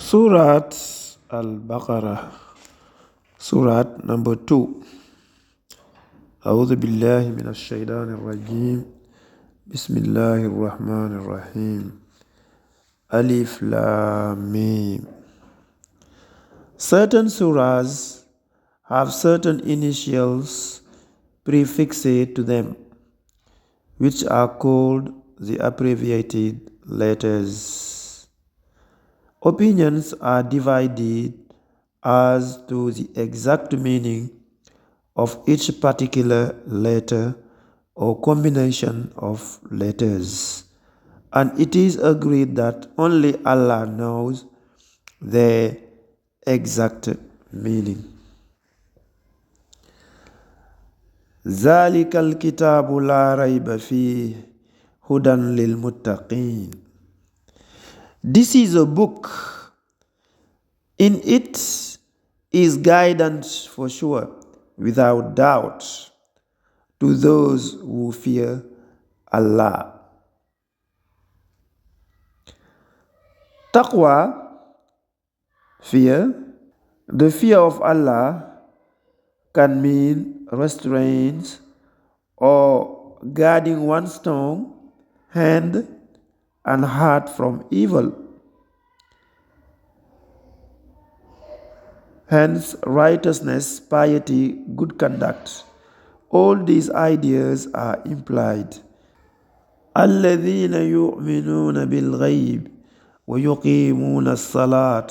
Surat Al Baqara, Surat number 2. أعوذ بالله من الشيطان الرجيم. بسم الله الرحمن الرحيم. Alif Lam Mim. Certain surahs have certain initials prefixed to them, which are called the abbreviated letters. Opinions are divided as to the exact meaning of each particular letter or combination of letters, and it is agreed that only Allah knows their exact meaning. ذلك الكتاب لا ريب فيه هدى للمتقين. This is a book. In it is guidance for sure, without doubt, to those who fear Allah. Taqwa, fear. The fear of Allah can mean restraint or guarding one's tongue, hand, and heart from evil. Hence, righteousness, piety, good conduct. All these ideas are implied. الذين يؤمنون بالغيب ويقيمون الصلاة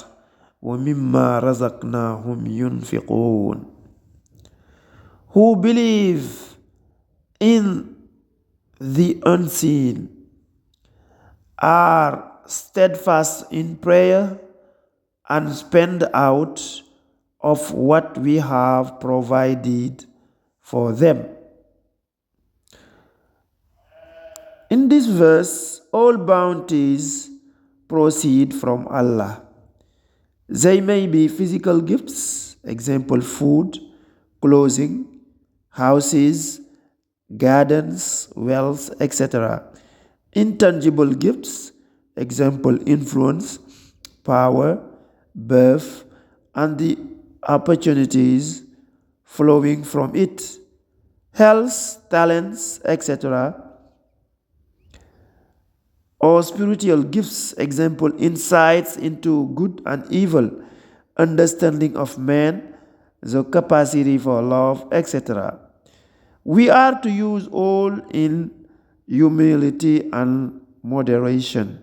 ومما رزقناهم ينفقون. Who believe in the unseen, are steadfast in prayer, and spend out of what we have provided for them. In this verse, all bounties proceed from Allah. They may be physical gifts, example food, clothing, houses, gardens, wealth, etc. Intangible gifts, example influence, power, birth, and the opportunities flowing from it, health, talents, etc. Or spiritual gifts, example insights into good and evil, understanding of man, the capacity for love, etc. We are to use all in humility and moderation.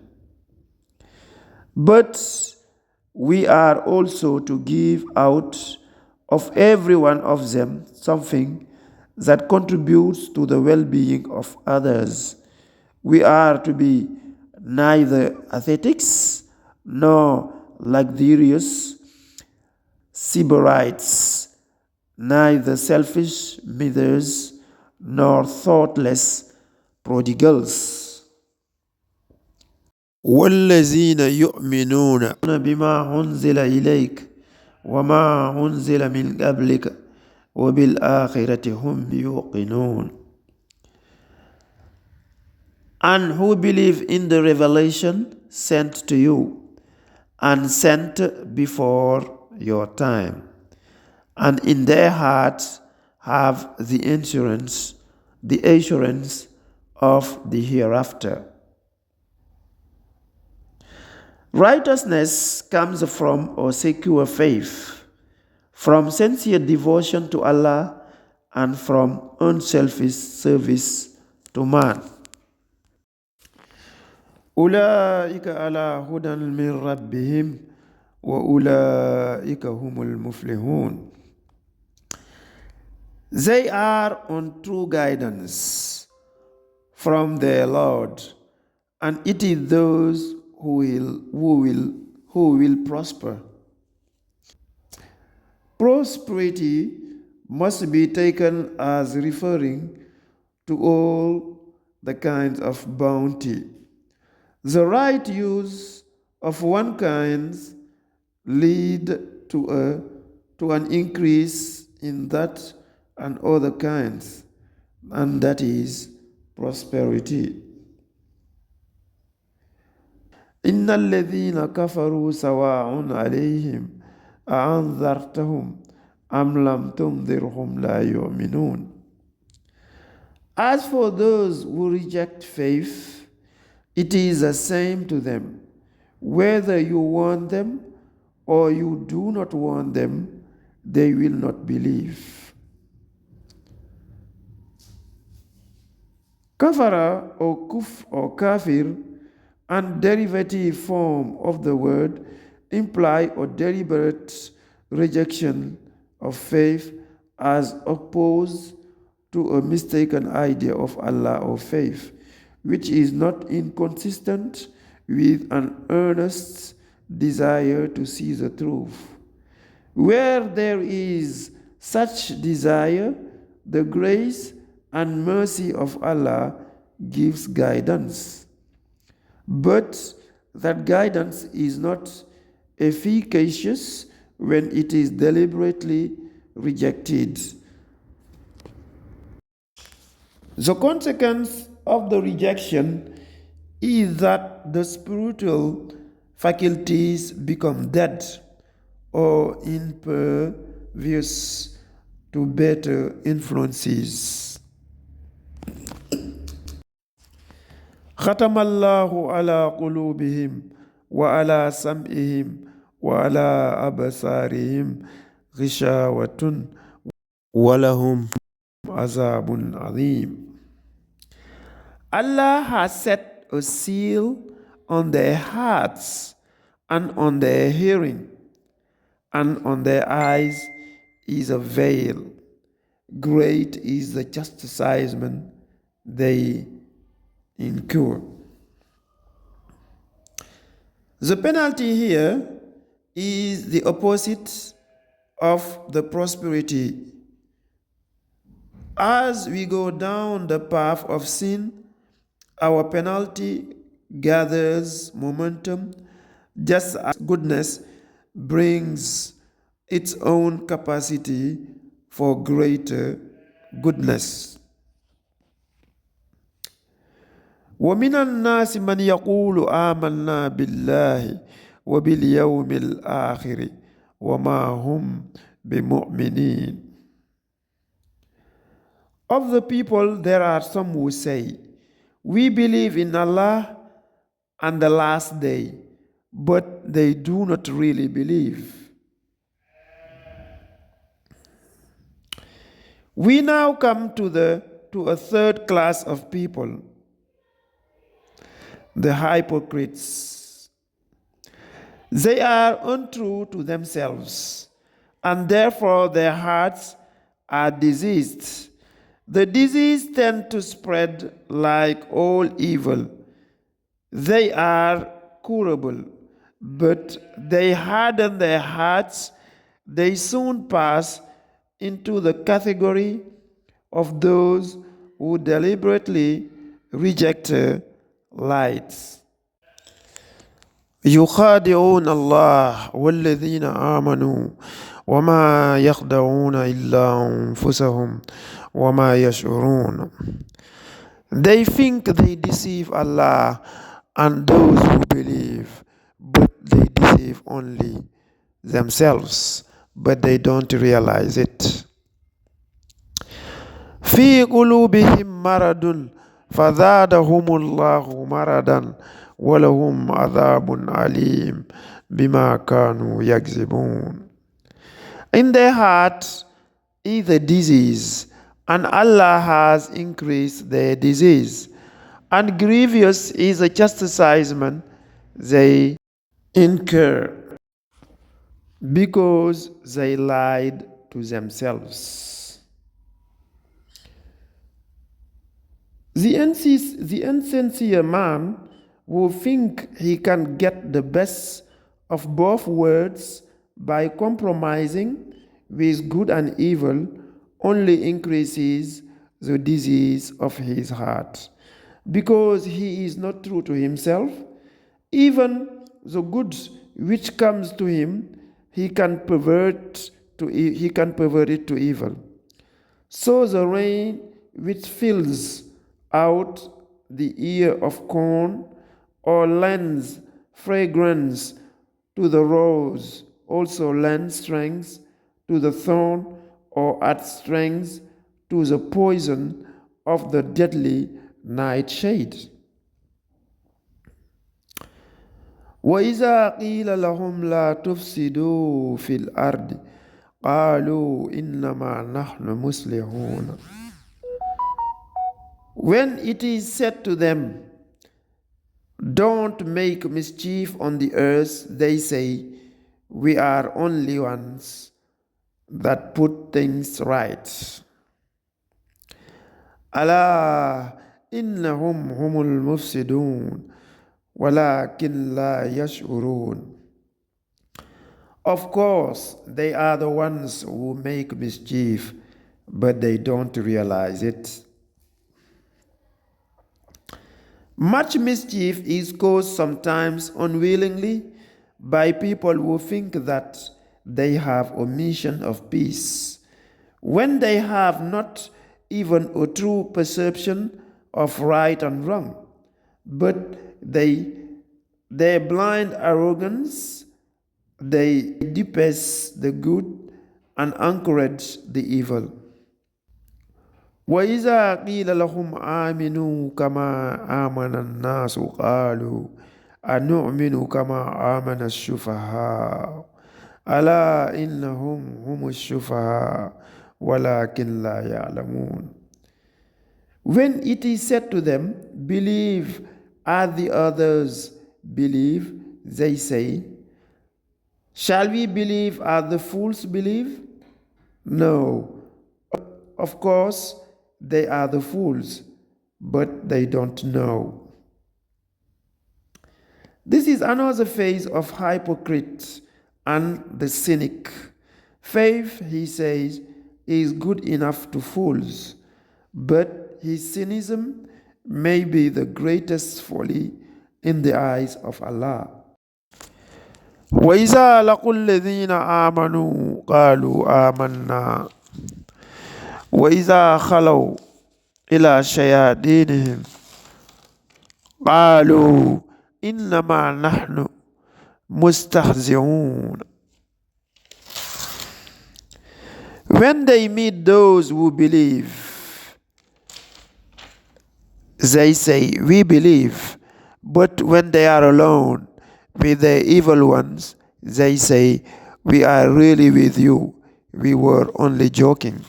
But we are also to give out of every one of them something that contributes to the well-being of others. We are to be neither ascetics nor luxurious sybarites, neither selfish misers nor thoughtless prodigals. والذين يؤمنون بما أنزل إليك وما أنزل من قبلك وبالآخرة هم يوقنون. And who believe in the revelation sent to you and sent before your time, and in their hearts have the assurance of the hereafter. Righteousness comes from a secure faith, from sincere devotion to Allah, and from unselfish service to man. أولئك على هدى من ربهم وأولئك هم المفلحون. They are on true guidance from their Lord, and it is those who will prosper. Prosperity must be taken as referring to all the kinds of bounty. The right use of one kind lead to an increase in that and other kinds, and that is prosperity. إن الذين كفروا سواء عليهم أأنذرتهم أم لم تنذرهم لا يؤمنون. As for those who reject faith, it is the same to them, whether you warn them or you do not warn them, they will not believe. Kafara or kuf or kafir, and derivative form of the word, imply a deliberate rejection of faith as opposed to a mistaken idea of Allah or faith, which is not inconsistent with an earnest desire to see the truth. Where there is such desire, the grace and mercy of Allah gives guidance. But that guidance is not efficacious when it is deliberately rejected. The consequence of the rejection is that the spiritual faculties become dead or impervious to better influences. ختم الله على قلوبهم وعلى سمعهم وعلى أبصارهم غشاوة ولهم عذاب عظيم. Allah has set a seal on their hearts and on their hearing, and on their eyes is a veil. Great is the chastisement they incur. The penalty here is the opposite of the prosperity. As we go down the path of sin, our penalty gathers momentum, just as goodness brings its own capacity for greater goodness. ومن الناس من يقول آمنا بالله وباليوم الآخر وما هم بمؤمنين. Of the people, there are some who say, we believe in Allah and the last day, but they do not really believe. We now come to a third class of people, the hypocrites. They are untrue to themselves, and therefore their hearts are diseased. The disease tends to spread like all evil. They are curable, but they harden their hearts. They soon pass into the category of those who deliberately reject light. يخادعون الله والذين آمنوا وما يخدعون إلا أنفسهم وما يشعرون. They think they deceive Allah and those who believe, but they deceive only themselves, but they don't realize it. في قلوبهم مرض فزادهم الله مرضا ولهم عذاب عليم بما كانوا يكذبون. In their heart is a disease, and Allah has increased their disease, and grievous is the chastisement they incur, because they lied to themselves. The insincere man who think he can get the best of both worlds by compromising with good and evil only increases the disease of his heart, because he is not true to himself. Even the good which comes to him, he can pervert it to evil. So the rain which fills out the ear of corn or lends Fragrance to the rose also lends strength to the thorn, or adds strength to the poison of the deadly nightshade. وإذا قيل لهم لا تفسدوا في الأرض قالوا إنما نحن مصلحون. When it is said to them, don't make mischief on the earth, they say, we are only ones that put things right. ألا إنهم هم المفسدون ولكن لا يشعرون. Of course, they are the ones who make mischief, but they don't realize it. Much mischief is caused sometimes unwillingly by people who think that they have a mission of peace, when they have not even a true perception of right and wrong, but their blind arrogance, they depace the good and encourage the evil. وإذا قيل لهم آمنوا كما آمن الناس قالوا أنؤمن كما آمن السفهاء ألا إنهم هم السفهاء ولكن لا يعلمون. When it is said to them, believe as the others believe, they say, shall we believe as the fools believe? No. Of course, they are the fools, but they don't know. This is another phase of hypocrite and the cynic. Faith, he says, is good enough to fools, but his cynicism may be the greatest folly in the eyes of Allah. وَإِذَا لَقُوا الَّذِينَ آمَنُوا قَالُوا آمَنَّا وَإِذَا خَلَوْا إِلَى شَيَاطِينِهِمْ قَالُوا إِنَّمَا نَحْنُ مُسْتَهْزِئُونَ. When they meet those who believe, they say, we believe. But when they are alone with the evil ones, they say, we are really with you. We were only joking.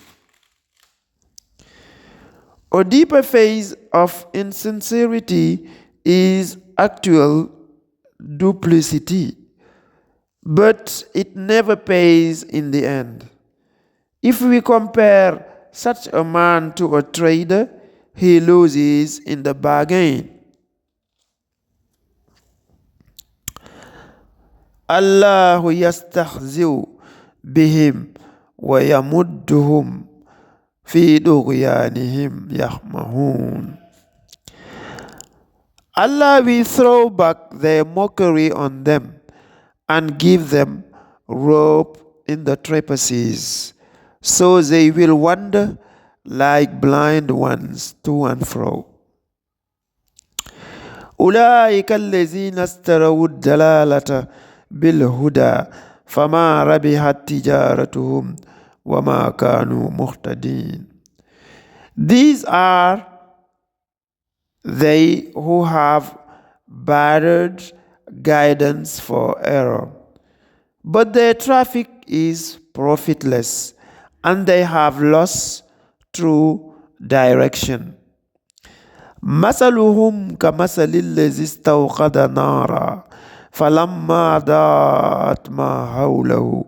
A deeper phase of insincerity is actual duplicity, but it never pays in the end. If we compare such a man to a trader, he loses in the bargain. Allahu yastahzi'u bihim wa yamudduhum fi dughyanihim yahmahun. Allah will throw back their mockery on them and give them rope in the trapeces, so they will wander like blind ones to and fro. أولئك الذين اشتروا الضلالة بالهدى فما ربحت تجارتهم وما كانوا مهتدين. These are they who have bartered guidance for error, but their traffic is profitless, and they have lost true direction. مثلهم كمثل الذي استوقد نارا فلما ضاءت ما حوله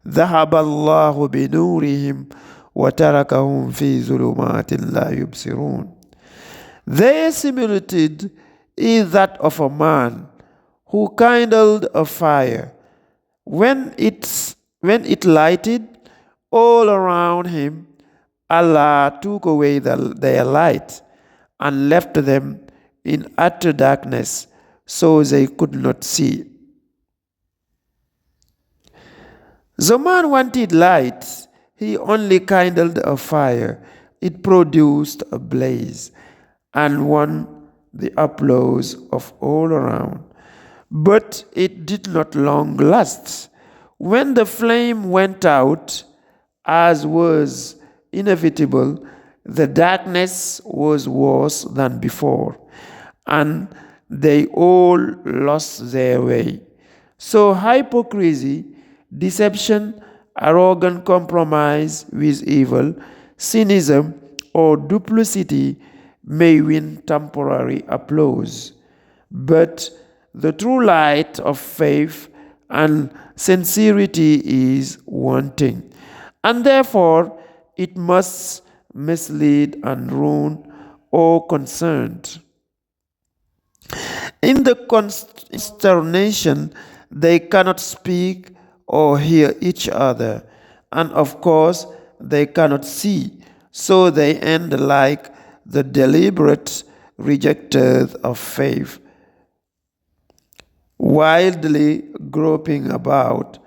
ذهب الله بنورهم وتركهم في ظلمات لا يبصرون. Their similitude is that of a man who kindled a fire. When it lighted all around him, Allah took away their light and left them in utter darkness, so they could not see. The man wanted light. He only kindled a fire. It produced a blaze and won the applause of all around. But it did not long last. When the flame went out, as was inevitable, the darkness was worse than before, and they all lost their way. So, hypocrisy, deception, arrogant compromise with evil, cynicism, or duplicity may win temporary applause. But the true light of faith and sincerity is wanting, and therefore it must mislead and ruin all concerned. In the consternation, they cannot speak or hear each other, and of course, they cannot see, so they end like the deliberate rejectors of faith, wildly groping about,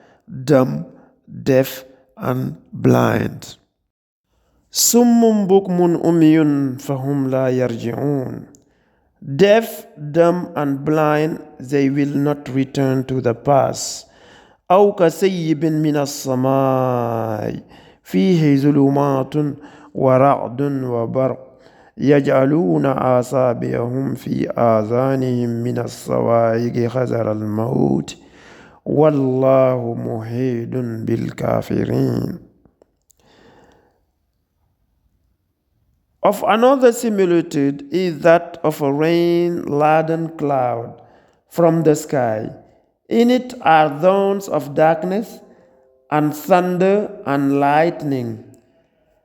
dumb, deaf, and blind. Summum bukmun umyun fahum la yarji'un. Deaf, dumb, and blind, they will not return to the past. أو كسيب من السماء فيه ظلمات ورعد وبرق يجعلون أصابعهم في آذانهم من الصواعق حذر الموت والله محيط بالكافرين. Of another similitude is that of a rain-laden cloud from the sky. In it are thorns of darkness and thunder and lightning.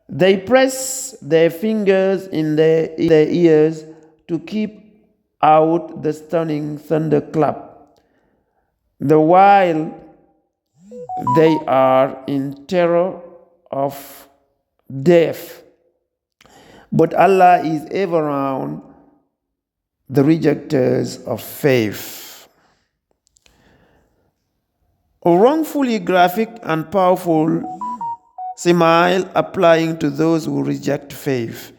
They press their fingers in their ears to keep out the stunning thunderclap, the while they are in terror of death. But Allah is ever around the rejectors of faith. A wrongfully graphic and powerful simile applying to those who reject faith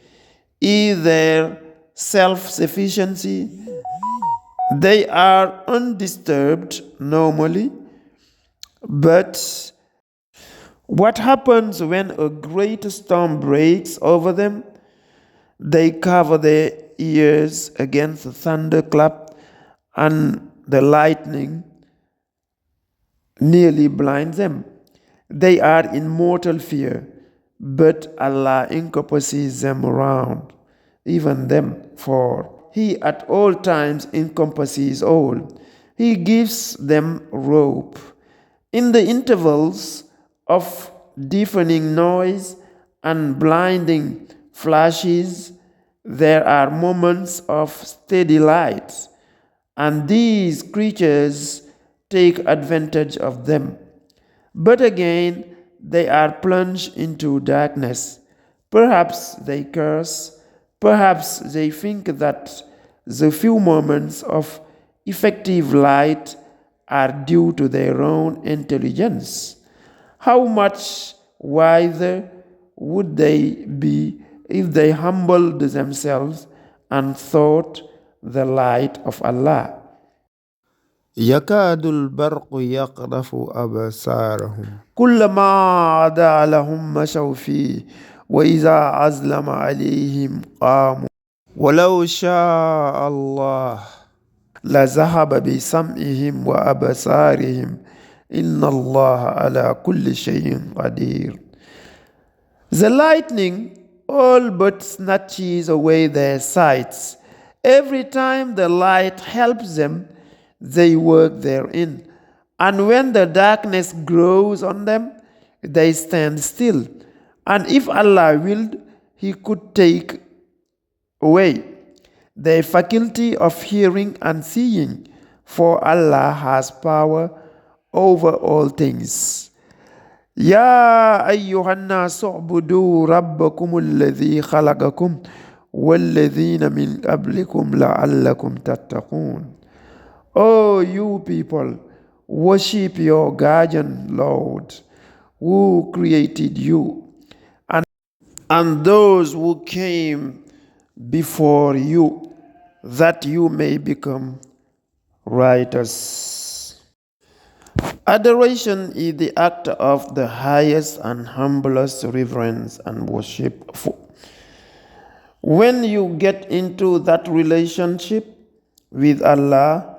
is their self-sufficiency. They are undisturbed normally, but what happens when a great storm breaks over them? They cover their ears against the thunderclap, and the lightning nearly blinds them. They are in mortal fear, but Allah encompasses them around, even them, for He at all times encompasses all. He gives them rope. In the intervals of deafening noise and blinding flashes, there are moments of steady light, and these creatures take advantage of them. But again, they are plunged into darkness. Perhaps they curse, perhaps they think that the few moments of effective light are due to their own intelligence. How much wiser would they be if they humbled themselves and sought the light of Allah? يكاد البرق يقذف أبصارهم كلما عدا لهم مشوا فيه وإذا أظلم عليهم قاموا ولو شاء الله لذهب بسمعهم وأبصارهم إن الله على كل شيء قدير. The lightning all but snatches away their sights. Every time the light helps them, they work therein. And when the darkness grows on them, they stand still. And if Allah willed, He could take away their faculty of hearing and seeing, for Allah has power over all things. يا أيها الناس اعبدوا ربكم الذي خلقكم والذين من قبلكم لعلكم تتقون. Oh, you people, worship your guardian Lord, who created you, and those who came before you, that you may become righteous. Adoration is the act of the highest and humblest reverence and worship. When you get into that relationship with Allah,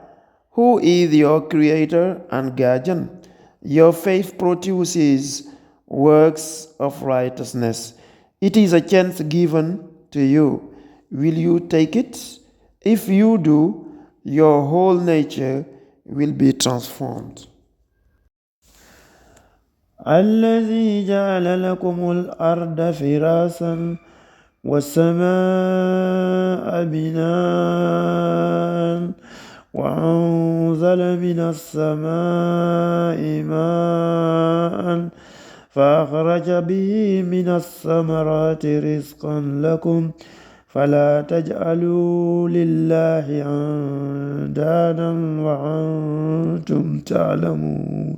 who is your creator and guardian, your faith produces works of righteousness. It is a chance given to you. Will you take it? If you do, your whole nature will be transformed. الذي جعل لكم الأرض فراشا والسماء بناء وأنزل من السماء ماء فأخرج به من الثمرات رزقا لكم فلا تجعلوا لله أندادا وأنتم تعلمون.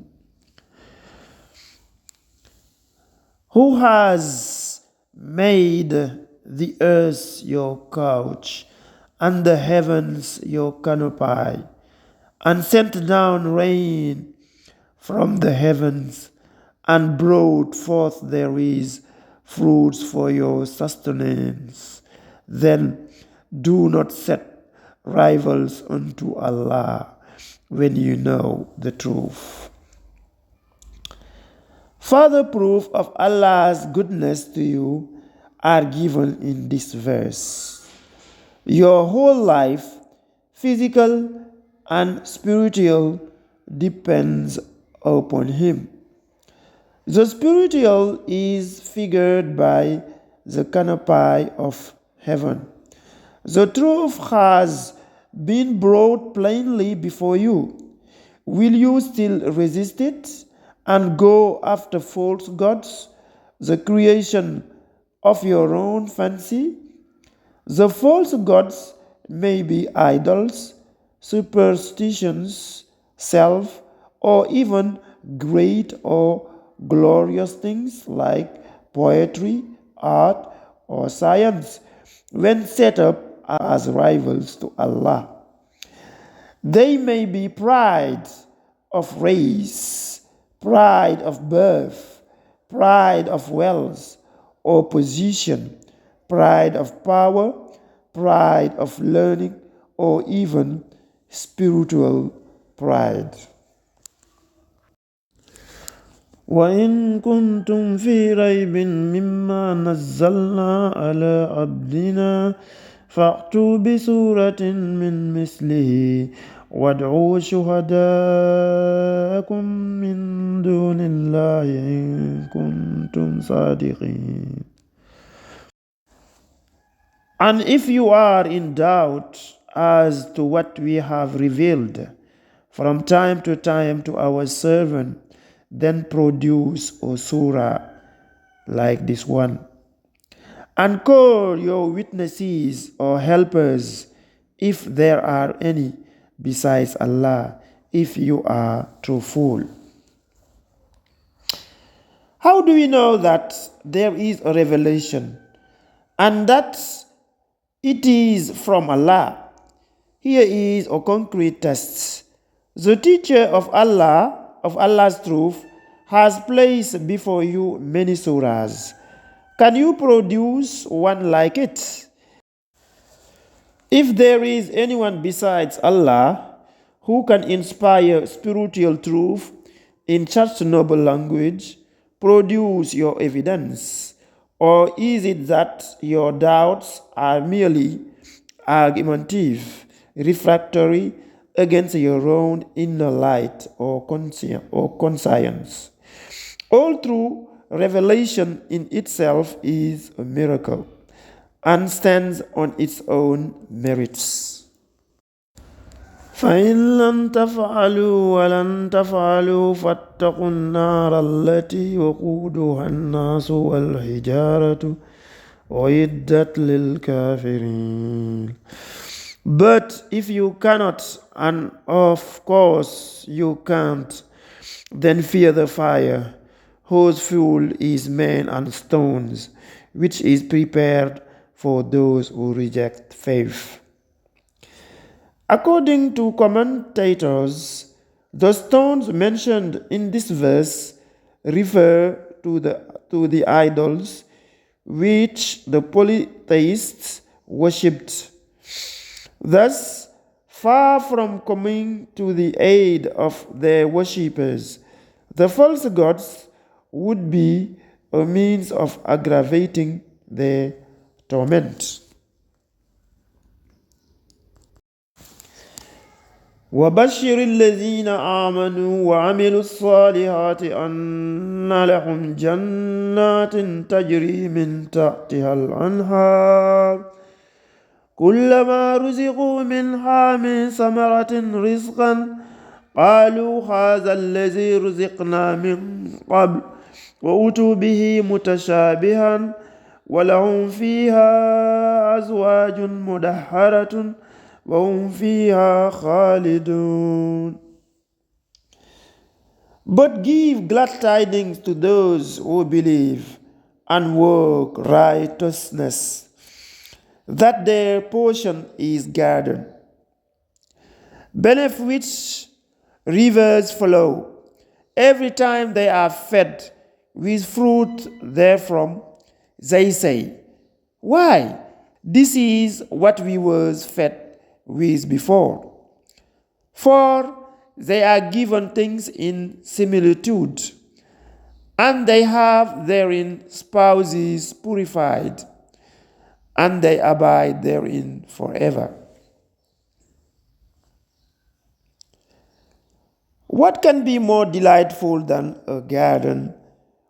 Who has made the earth your couch, and the heavens your canopy, and sent down rain from the heavens, and brought forth therewith fruits for your sustenance? Then do not set rivals unto Allah when you know the truth. Further proof of Allah's goodness to you are given in this verse. Your whole life, physical and spiritual, depends upon Him. The spiritual is figured by the canopy of heaven. The truth has been brought plainly before you. Will you still resist it and go after false gods, the creation of your own fancy? The false gods may be idols, superstitions, self, or even great or glorious things like poetry, art, or science, when set up as rivals to Allah. They may be pride of race, pride of birth, pride of wealth or position, pride of power, pride of learning, or even spiritual pride. وإن كنتم في ريب مما نزلنا على عبدنا فأتوا بسورة من مثله وادعوا شهداءكم من دون الله إن كنتم صادقين. And if you are in doubt as to what we have revealed from time to time to our servant, then produce a surah like this one, and call your witnesses or helpers if there are any besides Allah, if you are truthful. How do we know that there is a revelation and that it is from Allah? Here is a concrete test. The teacher of Allah, of Allah's truth, has placed before you many surahs. Can you produce one like it? If there is anyone besides Allah who can inspire spiritual truth in such noble language, produce your evidence. Or is it that your doubts are merely argumentative, refractory against your own inner light or conscience? All true revelation in itself is a miracle and stands on its own merits. فإن لم تفعلوا ولن تفعلوا فاتقوا النار التي وقودها الناس والحجارة أعدت للكافرين. But if you cannot, and of course you can't, then fear the fire, whose fuel is men and stones, which is prepared for those who reject faith. According to commentators, the stones mentioned in this verse refer to the idols which the polytheists worshipped. Thus, far from coming to the aid of their worshippers, the false gods would be a means of aggravating their torment. وبشر الذين آمنوا وعملوا الصالحات أن لهم جنات تجري من تحتها الأنهار كلما رزقوا منها من ثمرة رزقا قالوا هذا الذي رزقنا من قبل وأتوا به متشابها ولهم فيها أزواج مدهرة وهم فيها خالدون. But give glad tidings to those who believe and work righteousness, that their portion is garden, beneath which rivers flow. Every time they are fed with fruit therefrom, they say, why, this is what we was fed with before. For they are given things in similitude, and they have therein spouses purified, and they abide therein forever. What can be more delightful than a garden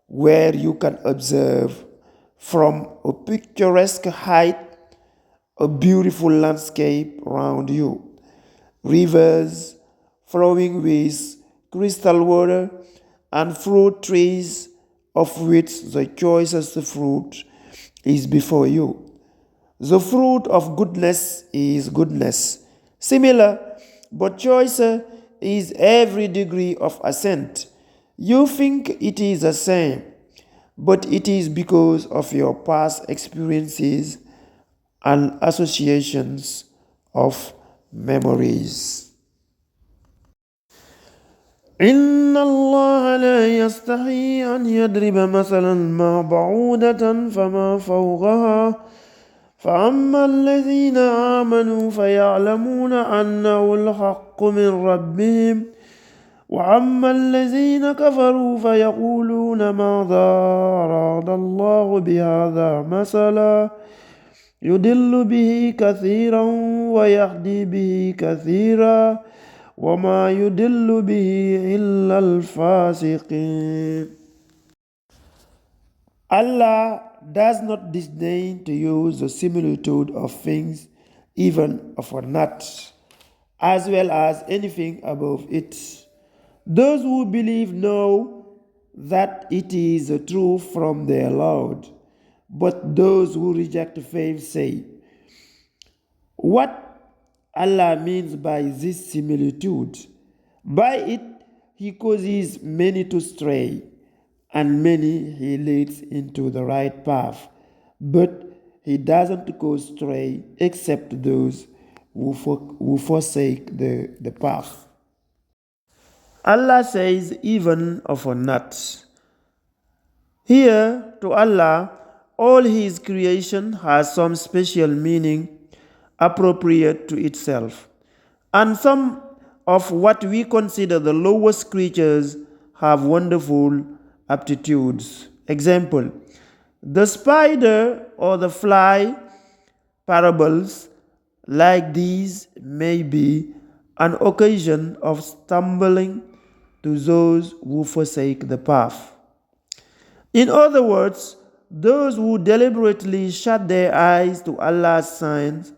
where you can observe from a picturesque height a beautiful landscape around you, rivers flowing with crystal water, and fruit trees of which the choicest fruit is before you. The fruit of goodness is goodness. Similar but choicer is every degree of ascent. You think it is the same, but it is because of your past experiences and associations of memories. إن الله لا يستحي أن يضرب مثلا ما بعودة فما فوقها فأما الذين آمنوا فيعلمون أنه الحق من ربهم وأما الذين كفروا فيقولون ماذا أراد الله بهذا مثلا يضل به كثيرا ويهدي به كثيرا وما يضل به إلا الفاسقين. Allah does not disdain to use the similitude of things, even of a nut, as well as anything above it. Those who believe know that it is the truth from their Lord, but those who reject faith say, what Allah means by this similitude? By it He causes many to stray, and many He leads into the right path, but He doesn't cause stray except those who forsake the path. Allah says, even of a nut. Here, to Allah, all His creation has some special meaning appropriate to itself, and some of what we consider the lowest creatures have wonderful aptitudes. Example, the spider or the fly parables like these may be an occasion of stumbling to those who forsake the path. In other words, those who deliberately shut their eyes to Allah's signs,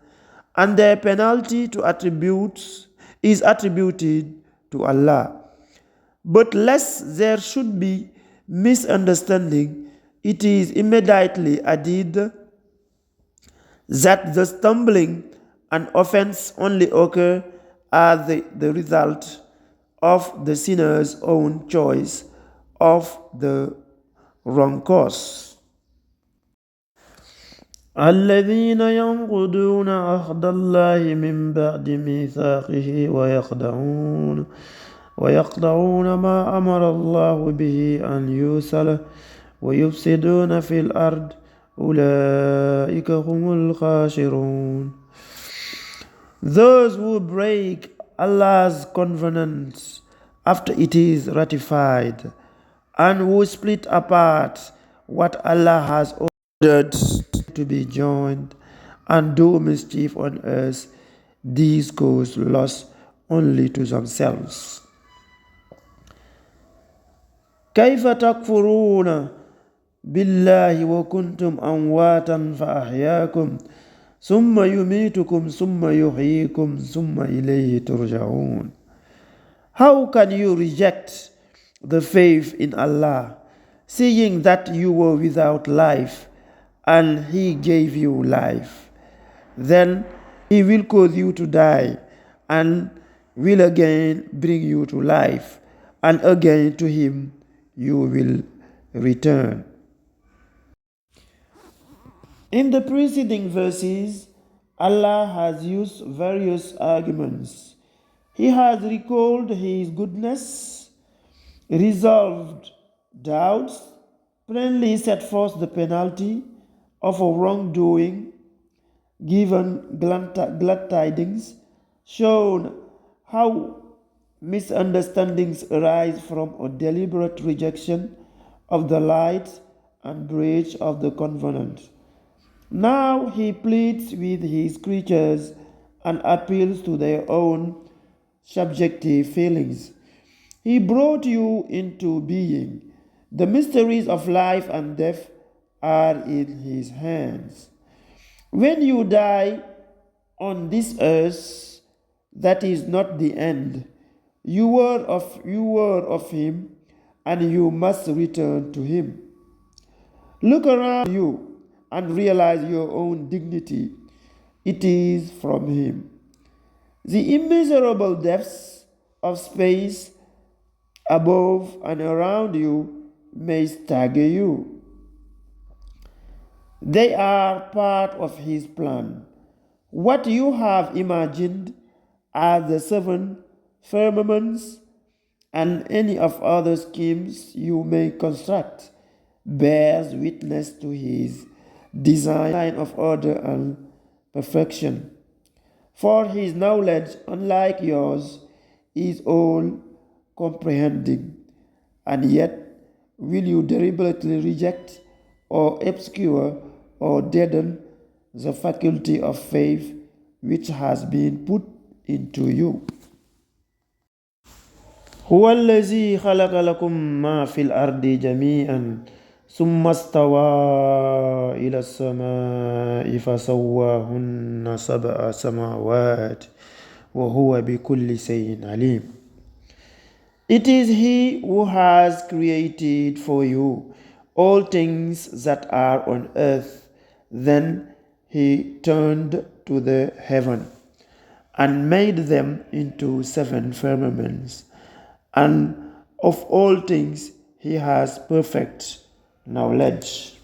and their penalty to attributes is attributed to Allah. But lest there should be misunderstanding, it is immediately added that the stumbling and offense only occur as the result of the sinner's own choice of the wrong course. الذين ينقضون عهد الله من بعد ميثاقه ويقطعون ما أمر الله به أن يوصل ويفسدون في الأرض أولئك هم الخاسرون. Those who break Allah's covenants after it is ratified and who split apart what Allah has ordered to be joined and do mischief on earth, these cause loss only to themselves. كيف تكفرون بالله وكنتم أمواتا فأحياكم ثم يميتكم ثم يحييكم ثم إليه ترجعون. How can you reject the faith in Allah, seeing that you were without life and He gave you life? Then He will cause you to die and will again bring you to life, and again to Him you will return. In the preceding verses, Allah has used various arguments. He has recalled His goodness, resolved doubts, plainly set forth the penalty of a wrongdoing, given glad tidings, shown how misunderstandings arise from a deliberate rejection of the light and breach of the covenant. Now He pleads with His creatures and appeals to their own subjective feelings. He brought you into being. The mysteries of life and death are in His hands. When you die on this earth, that is not the end. You were of Him, and you must return to Him. Look around you and realize your own dignity. It is from Him. The immeasurable depths of space above and around you may stagger you. They are part of His plan. What you have imagined as the seven firmaments and any of other schemes you may construct bears witness to His design of order and perfection. For His knowledge, unlike yours, is all comprehending. And yet, will you deliberately reject or obscure or deaden the faculty of faith which has been put into you? هو الذي خلق لكم ما في الأرض جميعا ثم استوى إلى السماء فسواهن سبع سماوات وهو بكل شيء عليم. It is He who has created for you all things that are on earth. Then He turned to the heaven and made them into seven firmaments, and of all things He has perfect knowledge.